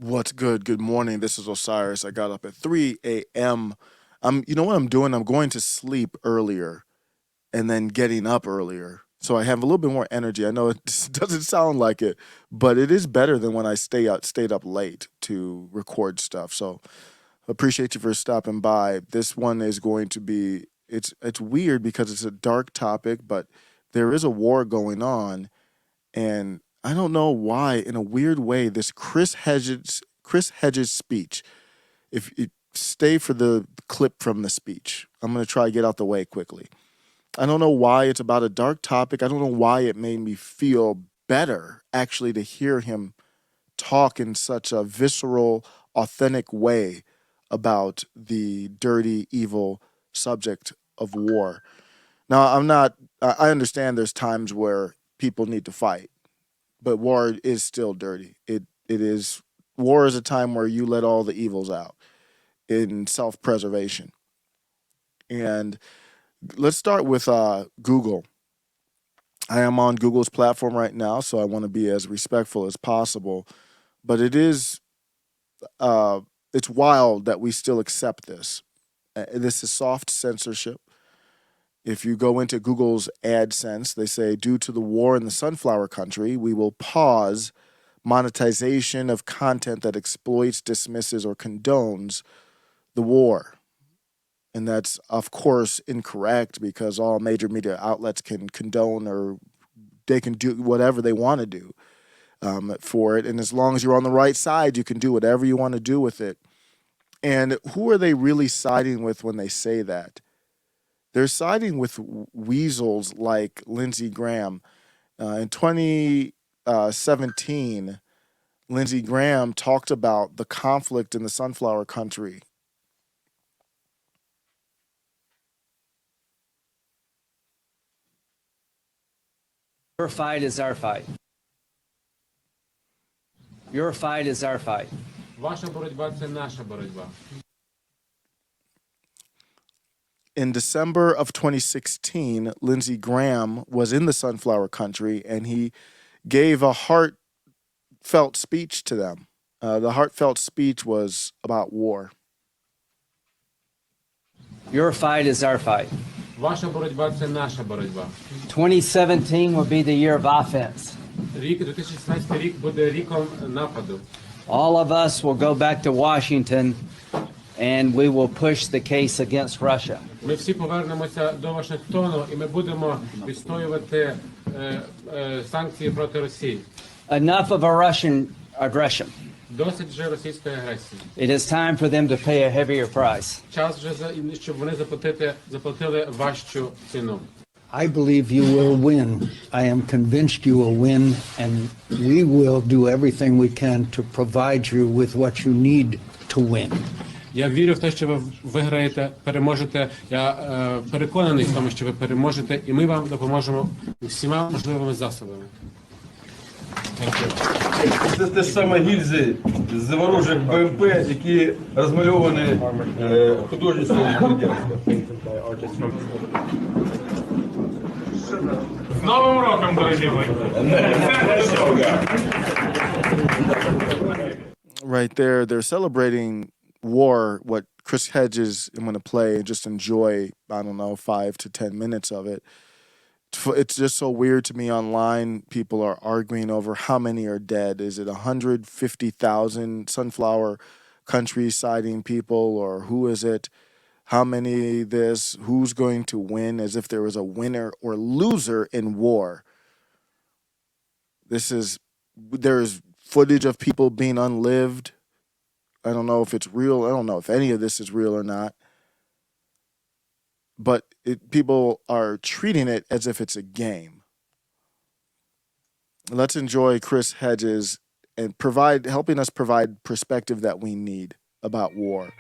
What's good? Good morning. This is Osiris. I got up at 3 a.m. You know what I'm doing? I'm going to sleep earlier and then getting up earlier. So I have a little bit more energy. I know it doesn't sound like it, but it is better than when I stayed up late to record stuff. So appreciate you for stopping by. This one is going to be it's weird because it's a dark topic, but there is a war going on, and I don't know why. In a weird way, this Chris Hedges speech. If you stay for the clip from the speech, I'm gonna try to get out the way quickly. I don't know why it's about a dark topic. I don't know why it made me feel better actually to hear him talk in such a visceral, authentic way about the dirty, evil subject of war. Now, I'm not. I understand there's times where people need to fight, but war is still dirty. It is. War is a time where you let all the evils out in self-preservation. And let's start with Google. I am on Google's platform right now, so I want to be as respectful as possible. But uh, it's wild that we still accept this. This is soft censorship. If you go into Google's AdSense, they say, due to the war in the sunflower country, we will pause monetization of content that exploits, dismisses, or condones the war. And that's, of course, incorrect because all major media outlets can condone or they can do whatever they want to do for it. And as long as you're on the right side, you can do whatever you want to do with it. And who are they really siding with when they say that? They're siding with weasels like Lindsey Graham. In 2017, Lindsey Graham talked about the conflict in the sunflower country. Your fight is our fight. Your fight is our fight. Ваша боротьба – це наша боротьба. In December of 2016, Lindsey Graham was in the sunflower country and he gave a heartfelt speech to them. The heartfelt speech was about war. Your fight is our fight. Ваша боротьба – це наша боротьба. 2017 will be the year of offense. Рік 2016 рік буде ріком нападу. All of us will go back to Washington and we will push the case against Russia. Ми всі повернемося до Вашингтону і ми будемо відстоювати санкції проти Росії. Enough of a Russian aggression. Досить вже російської агресії. It is time for them to pay a heavier price. Час вже щоб вони заплатили важчу ціну. I believe you will win. I am convinced you will win, and we will do everything we can to provide you with what you need to win. Я вірю в те, що ви виграєте, переможете. Я переконаний в тому, що ви переможете, і ми вам допоможемо всіма можливими засобами. Це те ж саме гільзи з ворожих БМП, які розмальовані художництвом радянського. З Новим роком, дорогі мої! Right there, they're celebrating war, what Chris Hedges I'm going to play and just enjoy, I don't know, 5 to 10 minutes of it. It's just so weird to me online. People are arguing over how many are dead. Is it 150,000 sunflower country siding people, or who is it? How many this? Who's going to win? As if there was a winner or loser in war. There's footage of people being unlived. I don't know if it's real. I don't know if any of this is real or not. But people are treating it as if it's a game. Let's enjoy Chris Hedges and helping us provide perspective that we need about war.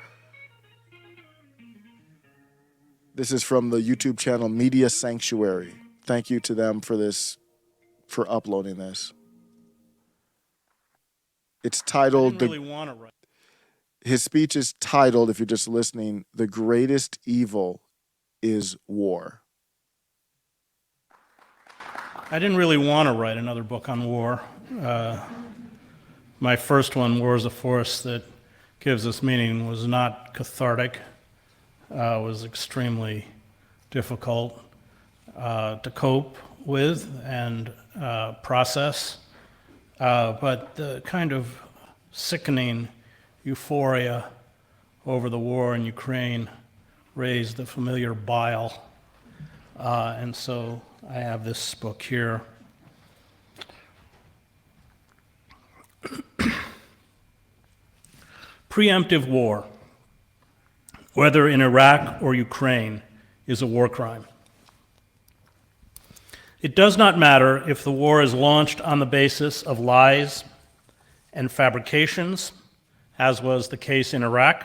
This is from the YouTube channel Media Sanctuary. Thank you to them for uploading this. It's titled, his speech is titled, if you're just listening, "The Greatest Evil is War." I didn't really want to write another book on war, My first one, War is a Force That Gives Us Meaning, was not cathartic. Was extremely difficult to cope with and process. But the kind of sickening euphoria over the war in Ukraine raised the familiar bile. And so I have this book here. Preemptive war, whether in Iraq or Ukraine, is a war crime. It does not matter if the war is launched on the basis of lies and fabrications, as was the case in Iraq,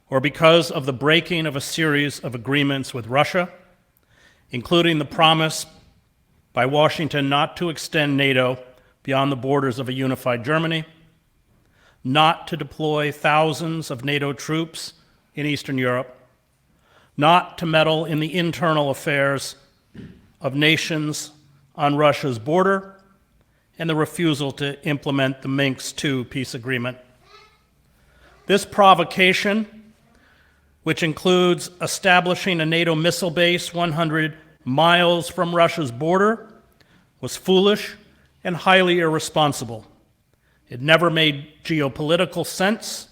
or because of the breaking of a series of agreements with Russia, including the promise by Washington not to extend NATO beyond the borders of a unified Germany, not to deploy thousands of NATO troops in Eastern Europe, not to meddle in the internal affairs of nations on Russia's border, and the refusal to implement the Minsk II peace agreement. This provocation, which includes establishing a NATO missile base 100 miles from Russia's border, was foolish and highly irresponsible. It never made geopolitical sense.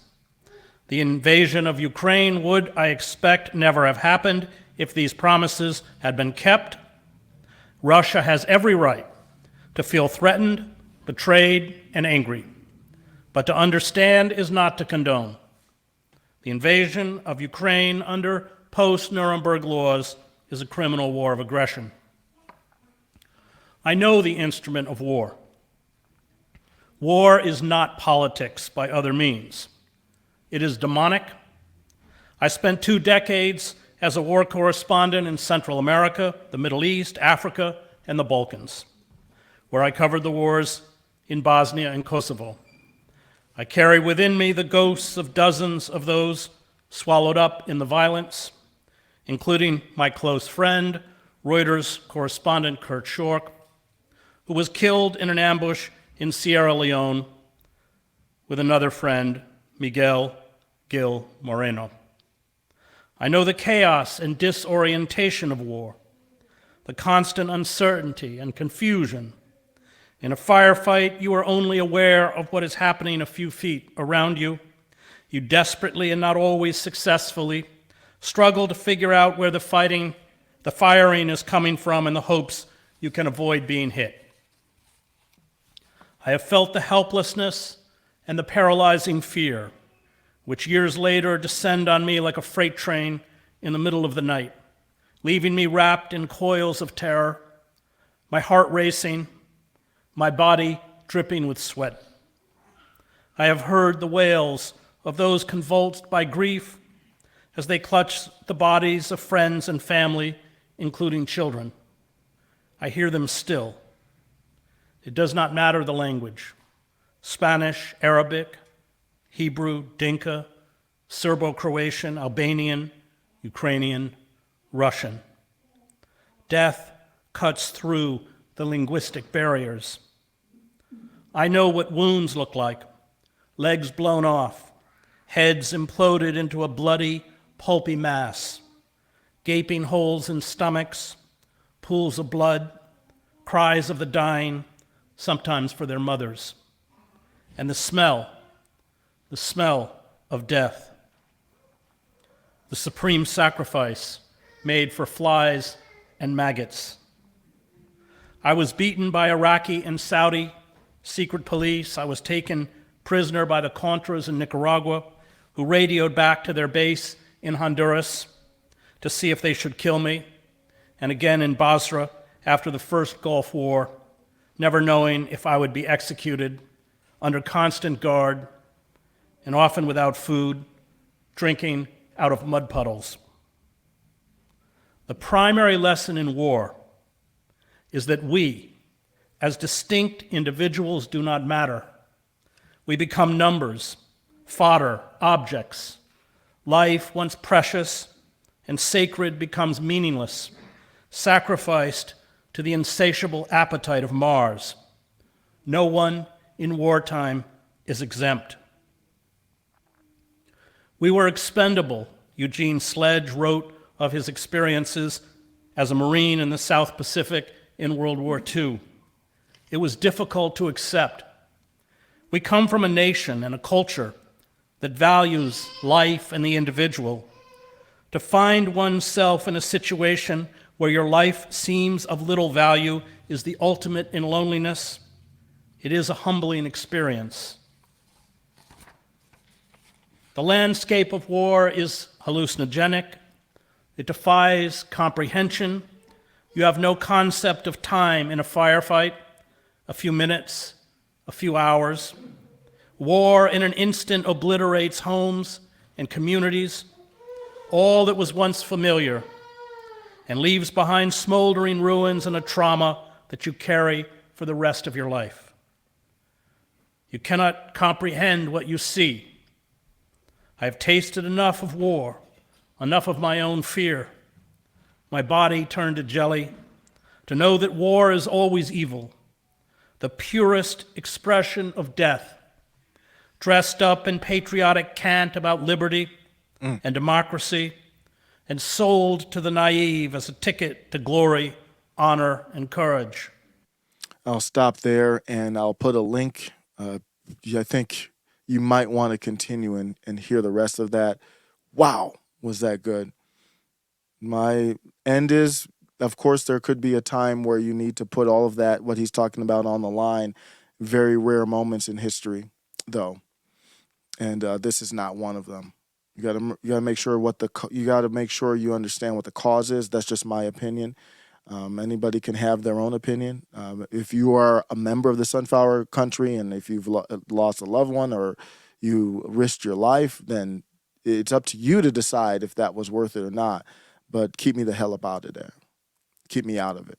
The invasion of Ukraine would, I expect, never have happened if these promises had been kept. Russia has every right to feel threatened, betrayed, and angry. But to understand is not to condone. The invasion of Ukraine under post-Nuremberg laws is a criminal war of aggression. I know the instrument of war. War is not politics by other means. It is demonic. I spent 2 decades as a war correspondent in Central America, the Middle East, Africa, and the Balkans, where I covered the wars in Bosnia and Kosovo. I carry within me the ghosts of dozens of those swallowed up in the violence, including my close friend, Reuters correspondent Kurt Schork, who was killed in an ambush in Sierra Leone with another friend, Miguel Gil Moreno. I know the chaos and disorientation of war, the constant uncertainty and confusion. In a firefight, you are only aware of what is happening a few feet around you. You desperately and not always successfully struggle to figure out where the firing is coming from in the hopes you can avoid being hit. I have felt the helplessness and the paralyzing fear, which years later descend on me like a freight train in the middle of the night, leaving me wrapped in coils of terror, my heart racing, my body dripping with sweat. I have heard the wails of those convulsed by grief as they clutch the bodies of friends and family, including children. I hear them still. It does not matter the language. Spanish, Arabic, Hebrew, Dinka, Serbo-Croatian, Albanian, Ukrainian, Russian. Death cuts through the linguistic barriers. I know what wounds look like: legs blown off, heads imploded into a bloody, pulpy mass, gaping holes in stomachs, pools of blood, cries of the dying, sometimes for their mothers, and the smell of death, the supreme sacrifice made for flies and maggots. I was beaten by Iraqi and Saudi secret police. I was taken prisoner by the Contras in Nicaragua, who radioed back to their base in Honduras to see if they should kill me, and again in Basra after the first Gulf War, never knowing if I would be executed, under constant guard, and often without food, drinking out of mud puddles. The primary lesson in war is that we, as distinct individuals, do not matter. We become numbers, fodder, objects. Life, once precious and sacred, becomes meaningless, sacrificed to the insatiable appetite of Mars. No one in wartime is exempt. We were expendable, Eugene Sledge wrote of his experiences as a Marine in the South Pacific in World War II. It was difficult to accept. We come from a nation and a culture that values life and the individual. To find oneself in a situation where your life seems of little value is the ultimate in loneliness. It is a humbling experience. The landscape of war is hallucinogenic. It defies comprehension. You have no concept of time in a firefight, a few minutes, a few hours. War in an instant obliterates homes and communities, all that was once familiar, and leaves behind smoldering ruins and a trauma that you carry for the rest of your life. You cannot comprehend what you see. I have tasted enough of war, enough of my own fear. My body turned to jelly to know that war is always evil, the purest expression of death, dressed up in patriotic cant about liberty and democracy, and sold to the naive as a ticket to glory, honor, and courage. I'll stop there and I'll put a link. I think you might want to continue and hear the rest of that. Wow, was that good? My end is, of course, there could be a time where you need to put all of that, what he's talking about, on the line. Very rare moments in history, though, and this is not one of them. You gotta make sure you understand what the cause is. That's just my opinion. Anybody can have their own opinion. If you are a member of the Sunflower Country and if you've lost a loved one or you risked your life, then it's up to you to decide if that was worth it or not. But keep me the hell up out of there. Keep me out of it.